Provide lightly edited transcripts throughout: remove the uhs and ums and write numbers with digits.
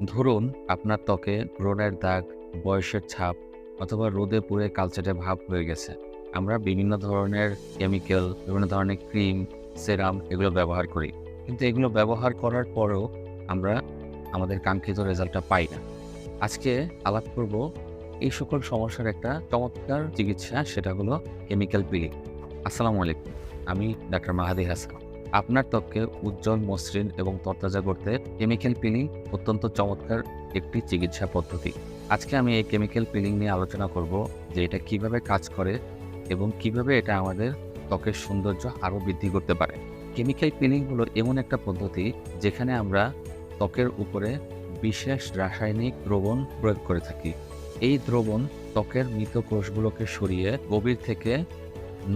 ধরুন আপনার ত্বকে ব্রণের দাগ, বয়সের ছাপ অথবা রোদে পুড়ে কালচেটে ভাব হয়ে গেছে। আমরা বিভিন্ন ধরনের কেমিক্যাল, বিভিন্ন ধরনের ক্রিম, সেরাম এগুলো ব্যবহার করি। কিন্তু এগুলো ব্যবহার করার পরেও আমরা আমাদের কাঙ্ক্ষিত রেজাল্টটা পাই না। আজকে আলাপ করব এই সকল সমস্যার একটা চমৎকার চিকিৎসা, সেটা হলো কেমিক্যাল পিলিং। আসসালামু আলাইকুম। আমি ডাক্তার মাহাদি হাসান। আপনার ত্বককে উজ্জ্বল, মসৃণ এবং তরতাজা করতে কেমিক্যাল পিলিং অত্যন্ত চমৎকার একটি চিকিৎসা পদ্ধতি। আজকে আমি এই কেমিক্যাল পিলিং নিয়ে আলোচনা করব যে এটা কিভাবে কাজ করে এবং কিভাবে এটা আমাদের ত্বকের সৌন্দর্য আরও বৃদ্ধি করতে পারে। কেমিক্যাল পিলিং হলো এমন একটা পদ্ধতি যেখানে আমরা ত্বকের উপরে বিশেষ রাসায়নিক দ্রবণ প্রয়োগ করে থাকি। এই দ্রবণ ত্বকের মৃত কোষগুলোকে সরিয়ে গভীর থেকে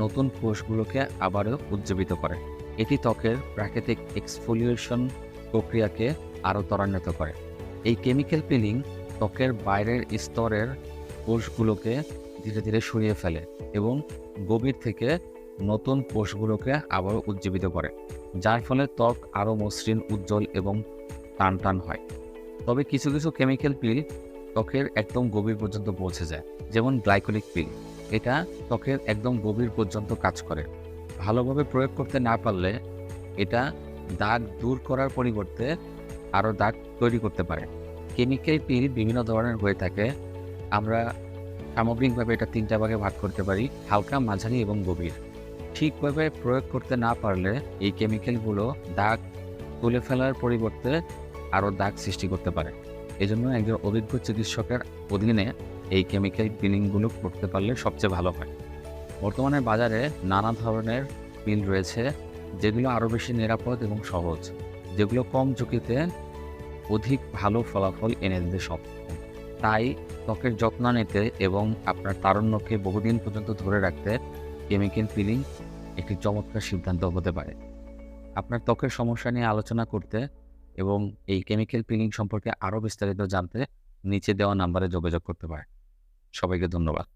নতুন কোষগুলোকে আবারও উজ্জীবিত করে। এটি ত্বকের প্রাকৃতিক এক্সফোলিয়েশন প্রক্রিয়াকে আরও ত্বরান্বিত করে। এই কেমিক্যাল পিলিং ত্বকের বাইরের স্তরের কোষগুলোকে ধীরে ধীরে সরিয়ে ফেলে এবং গভীর থেকে নতুন কোষগুলোকে আবারও উজ্জীবিত করে, যার ফলে ত্বক আরও মসৃণ, উজ্জ্বল এবং টান টান হয়। তবে কিছু কিছু কেমিক্যাল পিল ত্বকের একদম গভীর পর্যন্ত পৌঁছে যায়, যেমন গ্লাইকোলিক পিল। এটা ত্বকের একদম গভীর পর্যন্ত কাজ করে। ভালোভাবে প্রয়োগ করতে না পারলে এটা দাগ দূর করার পরিবর্তে আরও দাগ তৈরি করতে পারে। কেমিক্যাল পিল বিভিন্ন ধরনের হয়ে থাকে। আমরা সামগ্রিকভাবে এটা ৩টা ভাগে ভাগ করতে পারি: হালকা, মাঝারি এবং গভীর। ঠিকভাবে প্রয়োগ করতে না পারলে এই কেমিক্যালগুলো দাগ তুলে ফেলার পরিবর্তে আরও দাগ সৃষ্টি করতে পারে। এজন্য একজন অভিজ্ঞ চিকিৎসকের অধীনে এই কেমিক্যাল পিলিংগুলো করতে পারলে সবচেয়ে ভালো হয়। বর্তমানে বাজারে নানা ধরনের পিল রয়েছে, যেগুলো আরও বেশি নিরাপদ এবং সহজ, যেগুলো কম ঝুঁকিতে অধিক ভালো ফলাফল এনে দিতে সক্ষম। তাই ত্বকের যত্ন নিতে এবং আপনার তারুণ্যকে বহুদিন পর্যন্ত ধরে রাখতে কেমিক্যাল পিলিং একটি চমৎকার সিদ্ধান্ত হতে পারে। আপনার ত্বকের সমস্যা নিয়ে আলোচনা করতে এবং এই কেমিক্যাল পিলিং সম্পর্কে আরও বিস্তারিত জানতে নিচে দেওয়া নাম্বারে যোগাযোগ করতে পারেন। সবাইকে ধন্যবাদ।